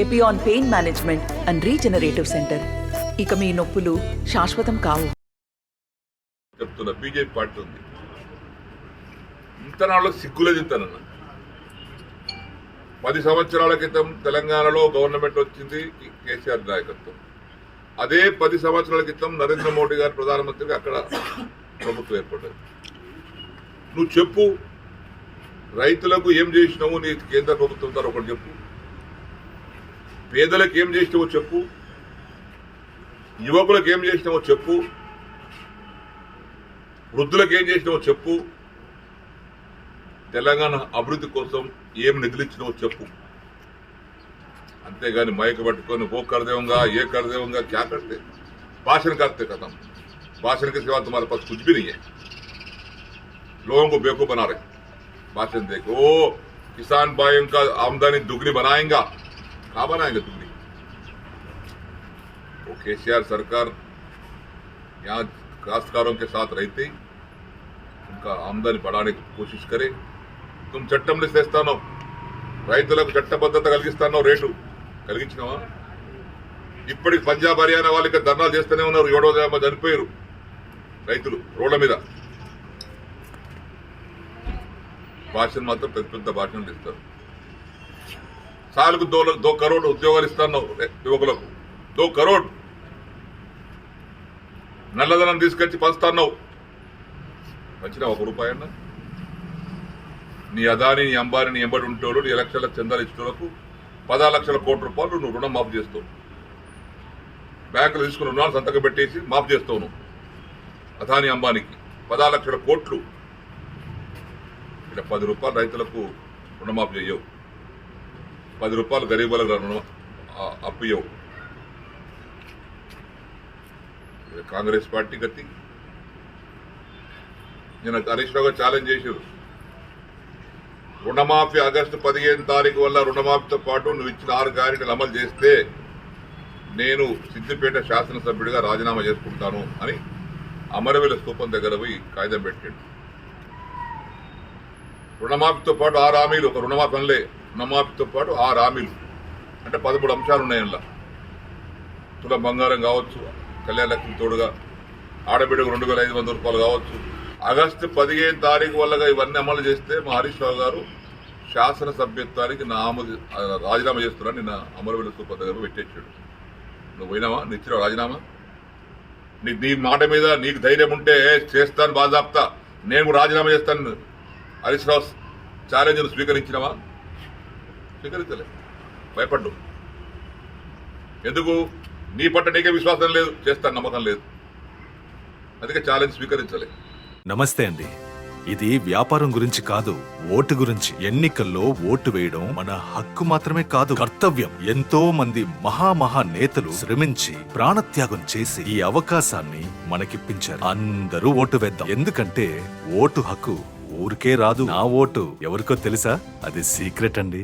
Epione pain management and regenerative centre. ఇక మీ నొప్పులు శాశ్వతం కావు. చెప్తున్నా బీజేపీ పార్టీ ఉంది. ఇంతనాళ్ళు సిగ్గులేదు ఇంతనన్న. 10 సంవత్సరాల క్రితం తెలంగాణలో గవర్నమెంట్ వచ్చింది కేసీఆర్ నాయకత్వం. అదే 10 సంవత్సరాల క్రితం నరేంద్ర మోడీ గారు ప్రధానమంత్రిగా అక్కడ ప్రభుత్వం ఏర్పడ్డది. నువ్వు చెప్పు, రైతులకు ఏం చేసినావు నీ కేంద్ర ప్రభుత్వం ద్వారా ఒకటి చెప్పు, పేదలకు ఏం చేసినావో చెప్పు, యువకులకు ఏం చేసినావో చెప్పు, వృద్ధులకు ఏం చేసినావో చెప్పు, తెలంగాణ అభివృద్ధి కోసం ఏం నిధులిచ్చినావో చెప్పు. అంతేగాని మైక్ పట్టుకొని ఓ కర్దేవంగా ఏ కర్దేవంగా క్యా करते, भाषण करते खत्म. भाषण के सिवा तुम्हारे पास कुछ भी नहीं है. लोगों को बेवकूफ बना रहे भाषण देखो. ओ किसान भाइयों का आमदनी दुगनी बनाएंगा. कहा बनाएंगे दुगनी? वो केसीआर सरकार यहाँ काश्तकारों के साथ रहती उनका आमदनी बढ़ाने की कोशिश करे. तुम చట్టంలో చేస్తానో రైతులకు చట్టబద్ధత కలిగిస్తానో రేటు కలిగించినావా? ఇప్పటికి పంజాబ్ హర్యానా వాళ్ళకి ధర్నాలు చేస్తూనే ఉన్నారు. 7వ చనిపోయారు రైతులు రోడ్ల మీద. భాషను మాత్రం పెద్ద పెద్ద భాషలు ఇస్తారు. సార్కు 2 కరోడ్ ఉద్యోగాలు ఇస్తాను యువకులకు. 2 కరోడ్ నల్లధనం తీసుకొచ్చి పంచుతాను. పంచిన 1 రూపాయి అన్న? నీ అదాని నీ అంబానీ నీ ఎంబడి ఉంటేవాడు నీ లక్షల చందాలు ఇచ్చేవాళ్ళకు 10 లక్షల కోట్ల రూపాయలు నువ్వు రుణం మాఫ్ చేస్తావు. బ్యాంకులు తీసుకున్న రుణాలు సంతకం పెట్టేసి మాఫ్ చేస్తావు నువ్వు. అదాని అంబానీకి 10 లక్షల కోట్లు. ఇక్కడ 10 రూపాయలు రైతులకు రుణమాఫ్ చేయవు, 10 రూపాయలు గరీబులకు రుణ అప్పు ఇవ్వవు. కాంగ్రెస్ పార్టీ గతి. నేను హరీష్ రావు ఛాలెంజ్ చేశారు. రుణమాఫీ ఆగస్టు 15 తారీఖు వల్ల రుణమాఫీతో పాటు నువ్వు ఇచ్చిన 6 గ్యారెంటీలు అమలు చేస్తే నేను సిద్దిపేట శాసనసభ్యుడిగా రాజీనామా చేసుకుంటాను అని అమరవీల స్తూపం దగ్గర పోయి కాగితం పెట్టాడు. రుణమాఫీతో పాటు 6 హామీలు. ఒక రుణమాఫీ అనలే, రుణమాఫీతో పాటు 6 హామీలు అంటే 13 అంశాలు ఉన్నాయి. అందులో తులం బంగారం కావచ్చు, కళ్యాణ లక్ష్మి తోడుగా ఆడబిడ్డకు 2500 రూపాయలు కావచ్చు. ఆగస్టు 15 తారీఖు వల్ల ఇవన్నీ అమలు చేస్తే మా హరీష్ రావు గారు శాసనసభ్యత్వానికి రాజీనామా చేస్తున్నాను నిన్న అమరవీల స్తూపం దగ్గర పెట్టేశాడు. నువ్వు పోయినావా? నువ్వు ఇచ్చిన రాజీనామా? నీ మాట మీద నీకు ధైర్యం ఉంటే చేస్తాను బాజాప్తా, నేను రాజీనామా చేస్తాను. హరీష్ రావు ఛాలెంజ్ స్వీకరించినవా? స్వీకరించలే, భయపడ్డు. ఎందుకు? నీ పట్ల నీకే విశ్వాసం లేదు, చేస్తాను నమ్మకం లేదు, అందుకే ఛాలెంజ్ స్వీకరించలే. నమస్తే అండి. ఇది వ్యాపారం గురించి కాదు, ఓటు గురించి. ఎన్నికల్లో ఓటు వేయడం మన హక్కు మాత్రమే కాదు, కర్తవ్యం. ఎంతో మంది మహా నేతలు శ్రమించి ప్రాణత్యాగం చేసి ఈ అవకాశాన్ని మనకిప్పించారు. అందరూ ఓటు వేద్దాం. ఎందుకంటే ఓటు హక్కు ఊరికే రాదు. నా ఓటు ఎవరికో తెలుసా? అది సీక్రెట్ అండి.